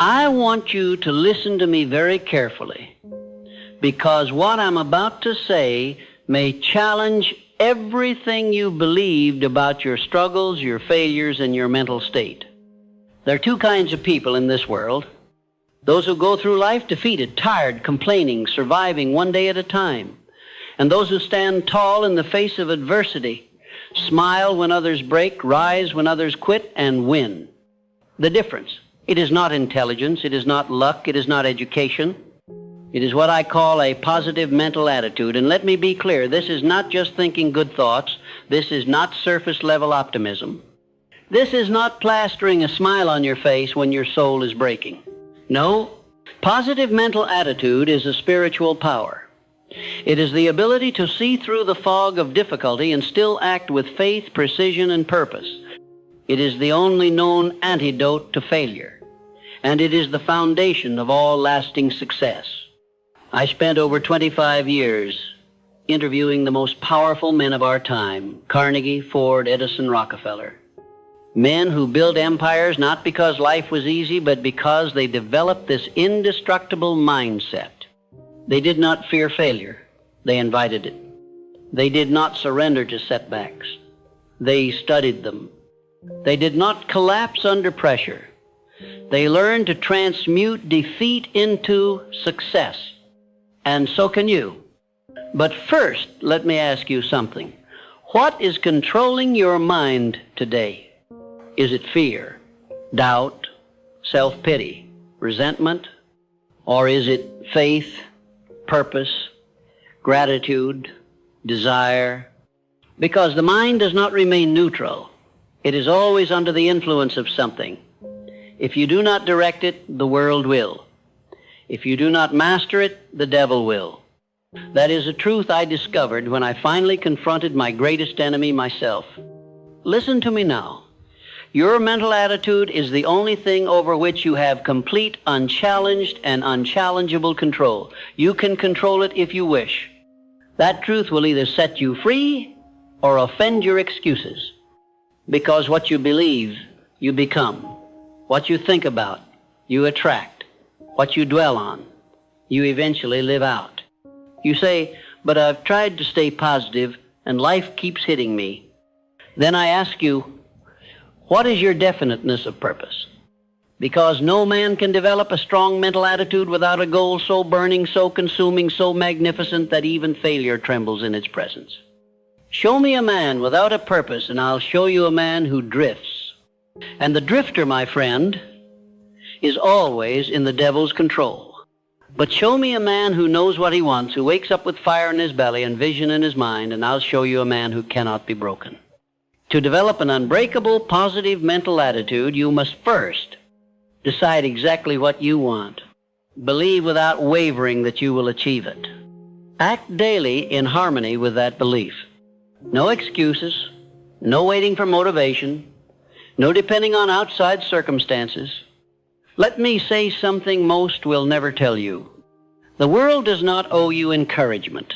I want you to listen to me very carefully, because what I'm about to say may challenge everything you believed about your struggles, your failures, and your mental state. There are two kinds of people in this world: those who go through life defeated, tired, complaining, surviving one day at a time, and those who stand tall in the face of adversity, smile when others break, rise when others quit, and win. The difference: it is not intelligence, it is not luck, it is not education. It is what I call a positive mental attitude. And let me be clear, this is not just thinking good thoughts. This is not surface-level optimism. This is not plastering a smile on your face when your soul is breaking. No, positive mental attitude is a spiritual power. It is the ability to see through the fog of difficulty and still act with faith, precision, and purpose. It is the only known antidote to failure, and it is the foundation of all lasting success. I spent over 25 years interviewing the most powerful men of our time: Carnegie, Ford, Edison, Rockefeller. Men who built empires not because life was easy, but because they developed this indestructible mindset. They did not fear failure. They invited it. They did not surrender to setbacks. They studied them. They did not collapse under pressure. They learned to transmute defeat into success. And so can you. But first, let me ask you something. What is controlling your mind today? Is it fear, doubt, self-pity, resentment? Or is it faith, purpose, gratitude, desire? Because the mind does not remain neutral. It is always under the influence of something. If you do not direct it, the world will. If you do not master it, the devil will. That is a truth I discovered when I finally confronted my greatest enemy, myself. Listen to me now. Your mental attitude is the only thing over which you have complete, unchallenged, and unchallengeable control. You can control it if you wish. That truth will either set you free or offend your excuses. Because what you believe, you become. What you think about, you attract. What you dwell on, you eventually live out. You say, but I've tried to stay positive and life keeps hitting me. Then I ask you, what is your definiteness of purpose? Because no man can develop a strong mental attitude without a goal so burning, so consuming, so magnificent that even failure trembles in its presence. Show me a man without a purpose, and I'll show you a man who drifts. And the drifter, my friend, is always in the devil's control. But show me a man who knows what he wants, who wakes up with fire in his belly and vision in his mind, and I'll show you a man who cannot be broken. To develop an unbreakable, positive mental attitude, you must first decide exactly what you want. Believe without wavering that you will achieve it. Act daily in harmony with that belief. No excuses, no waiting for motivation, no depending on outside circumstances. Let me say something most will never tell you. The world does not owe you encouragement.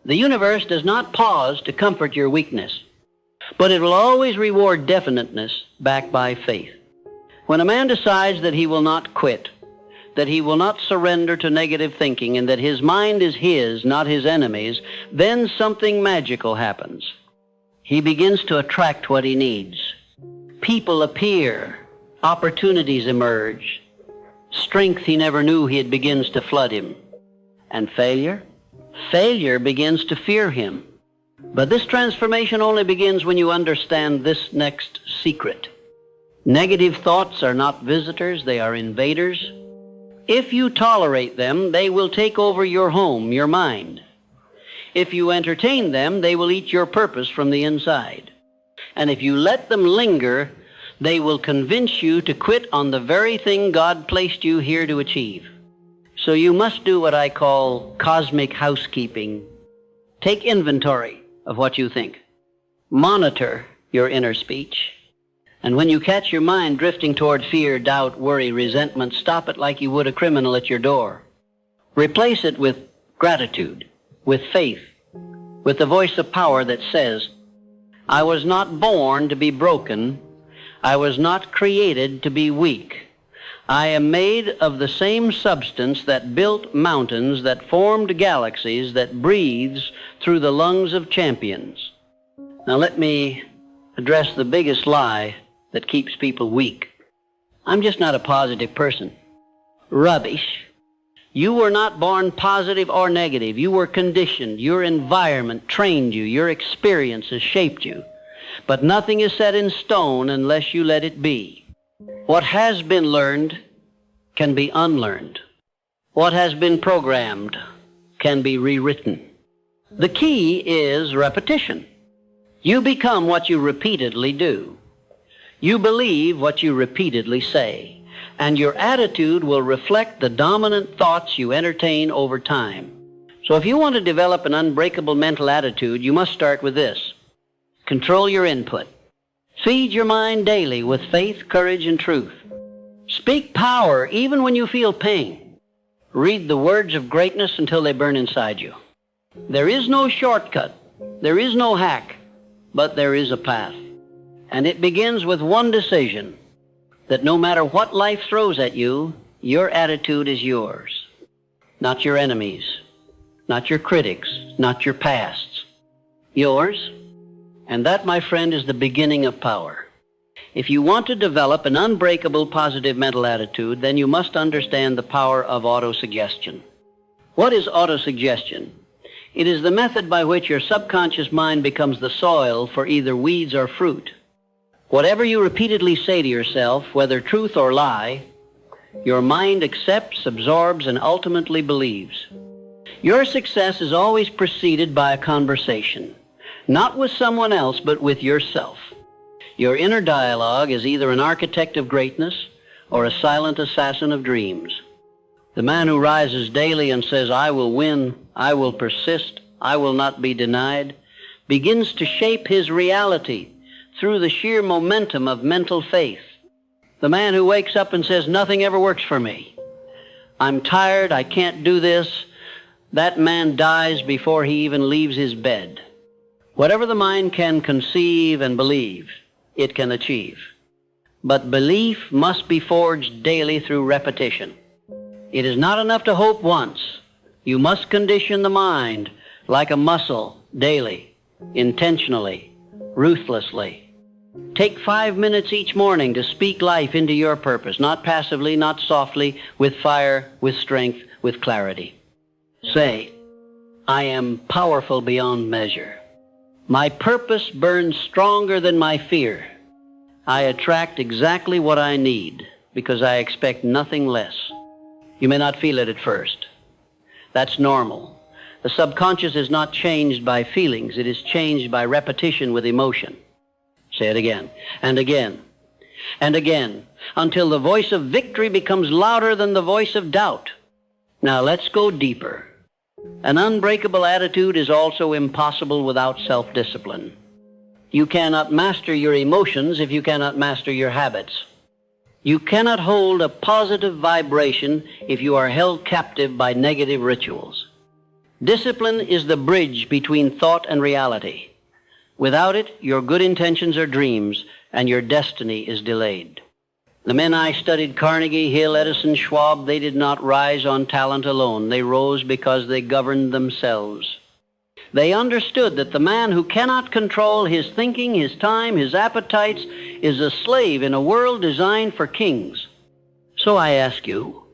The universe does not pause to comfort your weakness, but it will always reward definiteness backed by faith. When a man decides that he will not quit, that he will not surrender to negative thinking, and that his mind is his, not his enemy's, then something magical happens. He begins to attract what he needs. People appear. Opportunities emerge. Strength he never knew he had begins to flood him. And failure? Failure begins to fear him. But this transformation only begins when you understand this next secret. Negative thoughts are not visitors, they are invaders. If you tolerate them, they will take over your home, your mind. If you entertain them, they will eat your purpose from the inside. And if you let them linger, they will convince you to quit on the very thing God placed you here to achieve. So you must do what I call cosmic housekeeping. Take inventory of what you think. Monitor your inner speech. And when you catch your mind drifting toward fear, doubt, worry, resentment, stop it like you would a criminal at your door. Replace it with gratitude, with faith, with the voice of power that says, I was not born to be broken. I was not created to be weak. I am made of the same substance that built mountains, that formed galaxies, that breathes through the lungs of champions. Now let me address the biggest lie that keeps people weak. I'm just not a positive person. Rubbish. You were not born positive or negative. You were conditioned. Your environment trained you. Your experiences shaped you. But nothing is set in stone unless you let it be. What has been learned can be unlearned. What has been programmed can be rewritten. The key is repetition. You become what you repeatedly do. You believe what you repeatedly say. And your attitude will reflect the dominant thoughts you entertain over time. So if you want to develop an unbreakable mental attitude, you must start with this. Control your input. Feed your mind daily with faith, courage, and truth. Speak power even when you feel pain. Read the words of greatness until they burn inside you. There is no shortcut. There is no hack. But there is a path. And it begins with one decision, that no matter what life throws at you, your attitude is yours. Not your enemies. Not your critics. Not your pasts. Yours. And that, my friend, is the beginning of power. If you want to develop an unbreakable positive mental attitude, then you must understand the power of autosuggestion. What is autosuggestion? It is the method by which your subconscious mind becomes the soil for either weeds or fruit. Whatever you repeatedly say to yourself, whether truth or lie, your mind accepts, absorbs, and ultimately believes. Your success is always preceded by a conversation. Not with someone else, but with yourself. Your inner dialogue is either an architect of greatness or a silent assassin of dreams. The man who rises daily and says, I will win, I will persist, I will not be denied, begins to shape his reality through the sheer momentum of mental faith. The man who wakes up and says, nothing ever works for me, I'm tired, I can't do this, that man dies before he even leaves his bed. Whatever the mind can conceive and believe, it can achieve. But belief must be forged daily through repetition. It is not enough to hope once. You must condition the mind like a muscle daily, intentionally, ruthlessly. Take 5 minutes each morning to speak life into your purpose, not passively, not softly, with fire, with strength, with clarity. Say, I am powerful beyond measure. My purpose burns stronger than my fear. I attract exactly what I need because I expect nothing less. You may not feel it at first. That's normal. The subconscious is not changed by feelings. It is changed by repetition with emotion. Say it again, and again, and again, until the voice of victory becomes louder than the voice of doubt. Now let's go deeper. An unbreakable attitude is also impossible without self-discipline. You cannot master your emotions if you cannot master your habits. You cannot hold a positive vibration if you are held captive by negative rituals. Discipline is the bridge between thought and reality. Without it, your good intentions are dreams, and your destiny is delayed. The men I studied, Carnegie, Hill, Edison, Schwab, they did not rise on talent alone. They rose because they governed themselves. They understood that the man who cannot control his thinking, his time, his appetites, is a slave in a world designed for kings. So I ask you,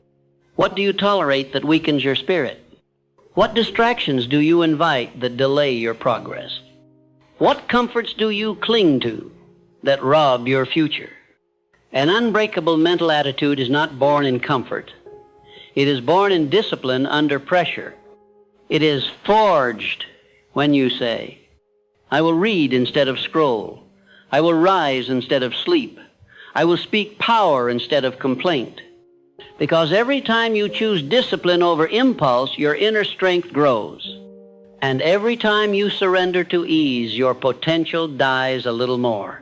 what do you tolerate that weakens your spirit? What distractions do you invite that delay your progress? What comforts do you cling to that rob your future? An unbreakable mental attitude is not born in comfort. It is born in discipline under pressure. It is forged when you say, I will read instead of scroll. I will rise instead of sleep. I will speak power instead of complaint. Because every time you choose discipline over impulse, your inner strength grows. And every time you surrender to ease, your potential dies a little more.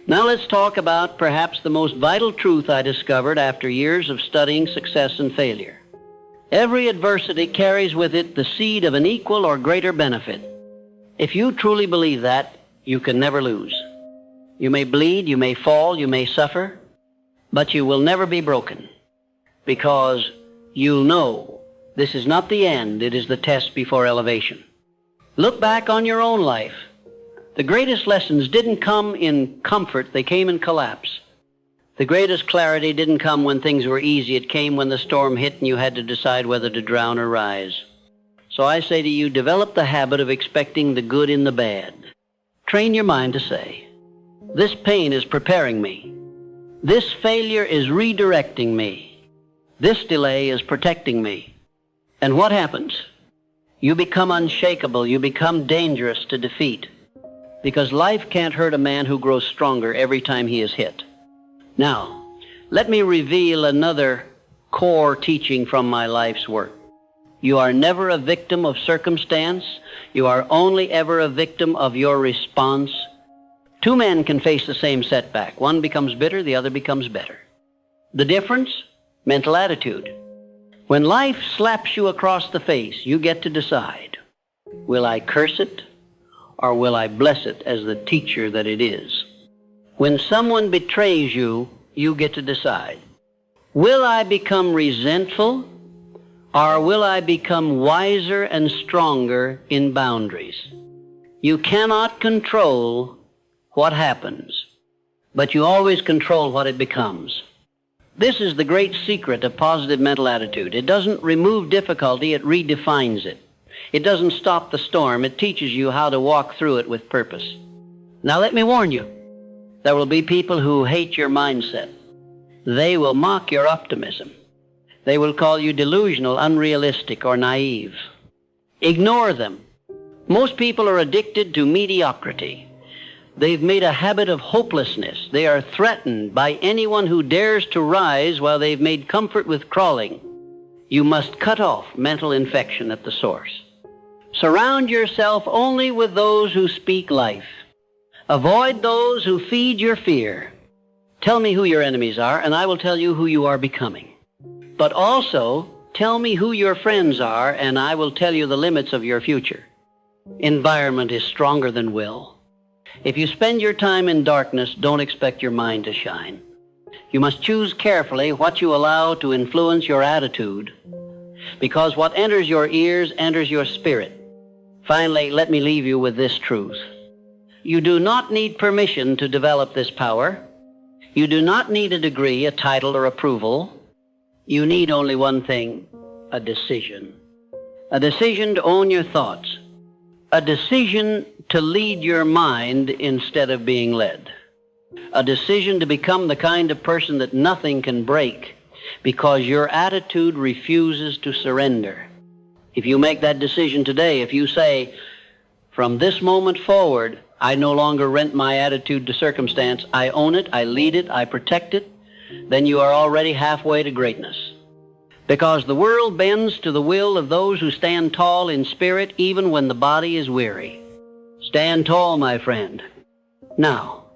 Now let's talk about perhaps the most vital truth I discovered after years of studying success and failure. Every adversity carries with it the seed of an equal or greater benefit. If you truly believe that, you can never lose. You may bleed, you may fall, you may suffer, but you will never be broken. because you'll know this is not the end, it is the test before elevation. Look back on your own life. The greatest lessons didn't come in comfort, they came in collapse. The greatest clarity didn't come when things were easy, it came when the storm hit and you had to decide whether to drown or rise. So I say to you, develop the habit of expecting the good in the bad. Train your mind to say, this pain is preparing me. This failure is redirecting me. This delay is protecting me. And what happens? You become unshakable. You become dangerous to defeat. Because life can't hurt a man who grows stronger every time he is hit. Now, let me reveal another core teaching from my life's work. You are never a victim of circumstance. You are only ever a victim of your response. Two men can face the same setback. One becomes bitter, the other becomes better. The difference? Mental attitude. When life slaps you across the face, you get to decide, will I curse it or will I bless it as the teacher that it is? When someone betrays you, you get to decide, will I become resentful or will I become wiser and stronger in boundaries? You cannot control what happens, but you always control what it becomes. This is the great secret of positive mental attitude. It doesn't remove difficulty, it redefines it. It doesn't stop the storm, it teaches you how to walk through it with purpose. Now let me warn you, there will be people who hate your mindset. They will mock your optimism. They will call you delusional, unrealistic, or naive. Ignore them. Most people are addicted to mediocrity. They've made a habit of hopelessness. They are threatened by anyone who dares to rise while they've made comfort with crawling. You must cut off mental infection at the source. Surround yourself only with those who speak life. Avoid those who feed your fear. Tell me who your enemies are, and I will tell you who you are becoming. But also, tell me who your friends are, and I will tell you the limits of your future. Environment is stronger than will. If you spend your time in darkness, don't expect your mind to shine. You must choose carefully what you allow to influence your attitude, because what enters your ears enters your spirit. Finally, let me leave you with this truth. You do not need permission to develop this power. You do not need a degree, a title, or approval. You need only one thing, a decision. A decision to own your thoughts. A decision to lead your mind instead of being led. A decision to become the kind of person that nothing can break because your attitude refuses to surrender. If you make that decision today, if you say, from this moment forward, I no longer rent my attitude to circumstance, I own it, I lead it, I protect it, then you are already halfway to greatness. Because the world bends to the will of those who stand tall in spirit even when the body is weary. Stand tall, my friend. Now,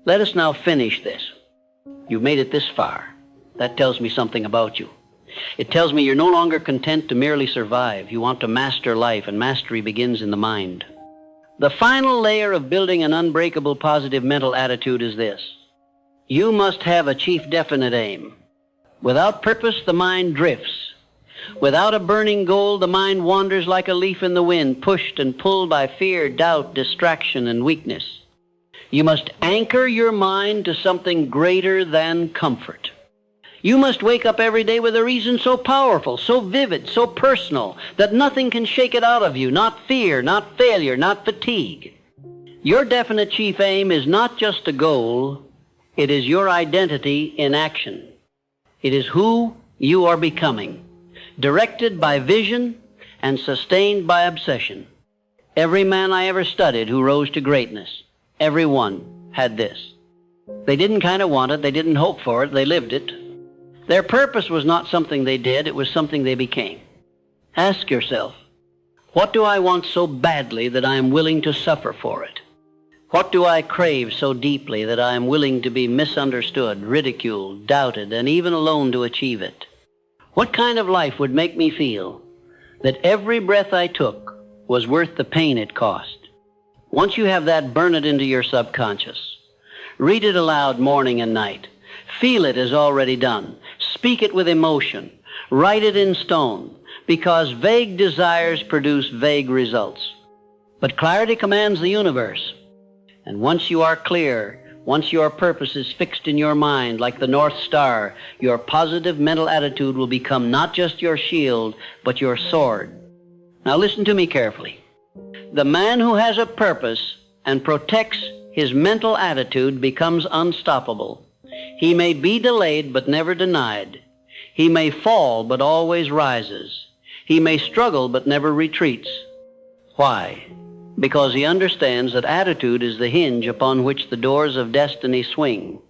let us now finish this. You've made it this far. That tells me something about you. It tells me you're no longer content to merely survive. You want to master life, and mastery begins in the mind. The final layer of building an unbreakable positive mental attitude is this. You must have a chief definite aim. Without purpose, the mind drifts. Without a burning goal, the mind wanders like a leaf in the wind, pushed and pulled by fear, doubt, distraction, and weakness. You must anchor your mind to something greater than comfort. You must wake up every day with a reason so powerful, so vivid, so personal, that nothing can shake it out of you, not fear, not failure, not fatigue. Your definite chief aim is not just a goal, it is your identity in action. It is who you are becoming, directed by vision and sustained by obsession. Every man I ever studied who rose to greatness, every one had this. They didn't kind of want it, they didn't hope for it, they lived it. Their purpose was not something they did, it was something they became. Ask yourself, what do I want so badly that I am willing to suffer for it? What do I crave so deeply that I am willing to be misunderstood, ridiculed, doubted, and even alone to achieve it? What kind of life would make me feel that every breath I took was worth the pain it cost? Once you have that, burn it into your subconscious. Read it aloud morning and night. Feel it as already done. Speak it with emotion. Write it in stone, because vague desires produce vague results. But clarity commands the universe. And once you are clear, once your purpose is fixed in your mind like the North Star, your positive mental attitude will become not just your shield, but your sword. Now listen to me carefully. The man who has a purpose and protects his mental attitude becomes unstoppable. He may be delayed but never denied. He may fall but always rises. He may struggle but never retreats. Why? Because he understands that attitude is the hinge upon which the doors of destiny swing.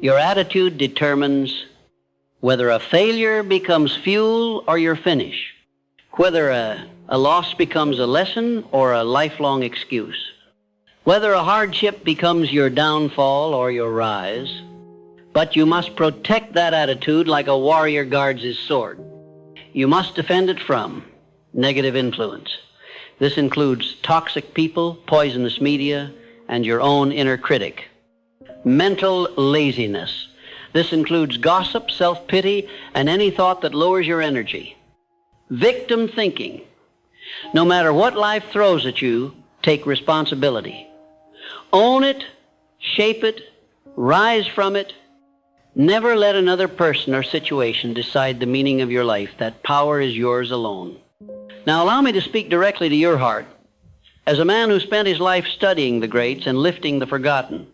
Your attitude determines whether a failure becomes fuel or your finish, whether a loss becomes a lesson or a lifelong excuse, whether a hardship becomes your downfall or your rise. But you must protect that attitude like a warrior guards his sword. You must defend it from negative influence. This includes toxic people, poisonous media, and your own inner critic. Mental laziness. This includes gossip, self-pity, and any thought that lowers your energy. Victim thinking. No matter what life throws at you, take responsibility. Own it, shape it, rise from it. Never let another person or situation decide the meaning of your life. That power is yours alone. Now allow me to speak directly to your heart. As a man who spent his life studying the greats and lifting the forgotten,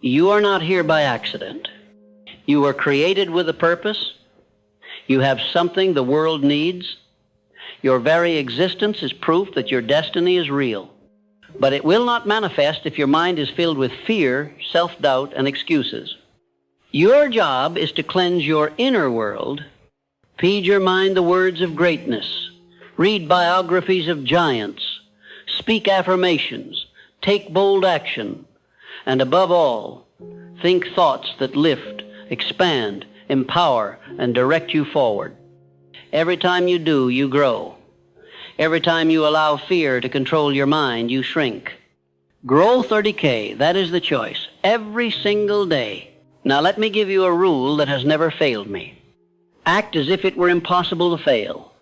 you are not here by accident. You were created with a purpose. You have something the world needs. Your very existence is proof that your destiny is real. But it will not manifest if your mind is filled with fear, self-doubt, and excuses. Your job is to cleanse your inner world. Feed your mind the words of greatness. Read biographies of giants. Speak affirmations. Take bold action. And above all, think thoughts that lift, expand, empower, and direct you forward. Every time you do, you grow. Every time you allow fear to control your mind, you shrink. Growth or decay, that is the choice. Every single day. Now let me give you a rule that has never failed me. Act as if it were impossible to fail.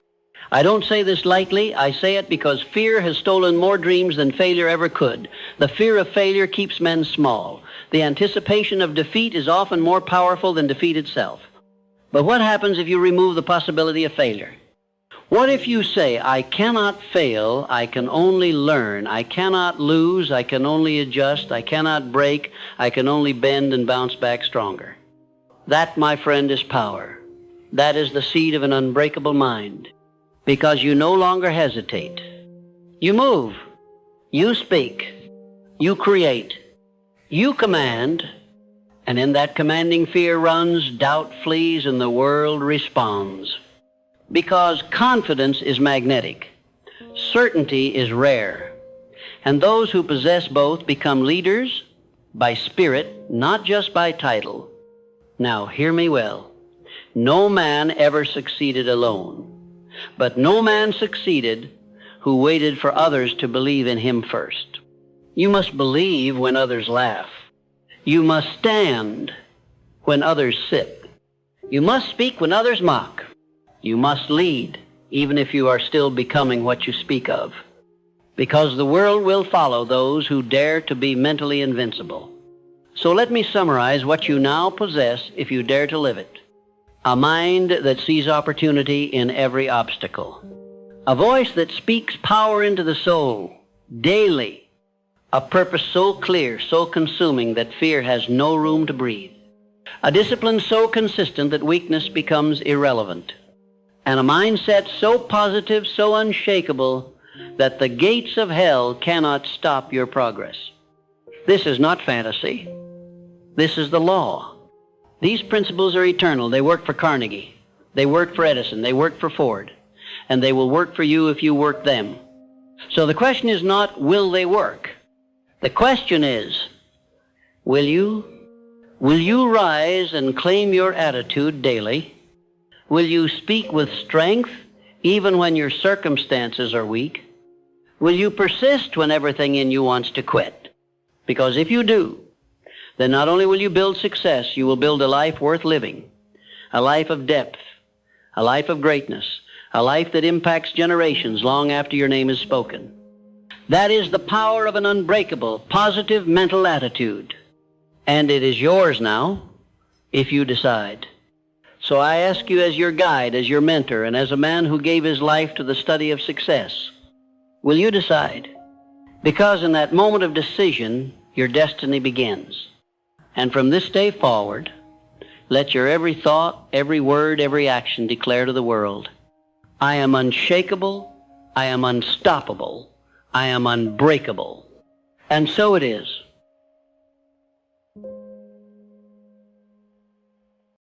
I don't say this lightly. I say it because fear has stolen more dreams than failure ever could. The fear of failure keeps men small. The anticipation of defeat is often more powerful than defeat itself. But what happens if you remove the possibility of failure? What if you say, I cannot fail, I can only learn, I cannot lose, I can only adjust, I cannot break, I can only bend and bounce back stronger? That, my friend, is power. That is the seed of an unbreakable mind. Because you no longer hesitate. You move. You speak. You create. You command. And in that commanding fear runs, doubt flees, and the world responds. Because confidence is magnetic. Certainty is rare. And those who possess both become leaders by spirit, not just by title. Now, hear me well. No man ever succeeded alone. But no man succeeded who waited for others to believe in him first. You must believe when others laugh. You must stand when others sit. You must speak when others mock. You must lead, even if you are still becoming what you speak of. Because the world will follow those who dare to be mentally invincible. So let me summarize what you now possess if you dare to live it. A mind that sees opportunity in every obstacle. A voice that speaks power into the soul daily. A purpose so clear, so consuming that fear has no room to breathe. A discipline so consistent that weakness becomes irrelevant. And a mindset so positive, so unshakable, that the gates of hell cannot stop your progress. This is not fantasy. This is the law. These principles are eternal. They work for Carnegie. They work for Edison. They work for Ford. And they will work for you if you work them. So the question is not, will they work? The question is, will you? Will you rise and claim your attitude daily? Will you speak with strength even when your circumstances are weak? Will you persist when everything in you wants to quit? Because if you do, then not only will you build success, you will build a life worth living. a life of depth, a life of greatness, a life that impacts generations long after your name is spoken. That is the power of an unbreakable, positive mental attitude. And it is yours now, if you decide. So I ask you as your guide, as your mentor, and as a man who gave his life to the study of success, will you decide? Because in that moment of decision, your destiny begins. And from this day forward, let your every thought, every word, every action declare to the world, I am unshakable, I am unstoppable, I am unbreakable. And so it is.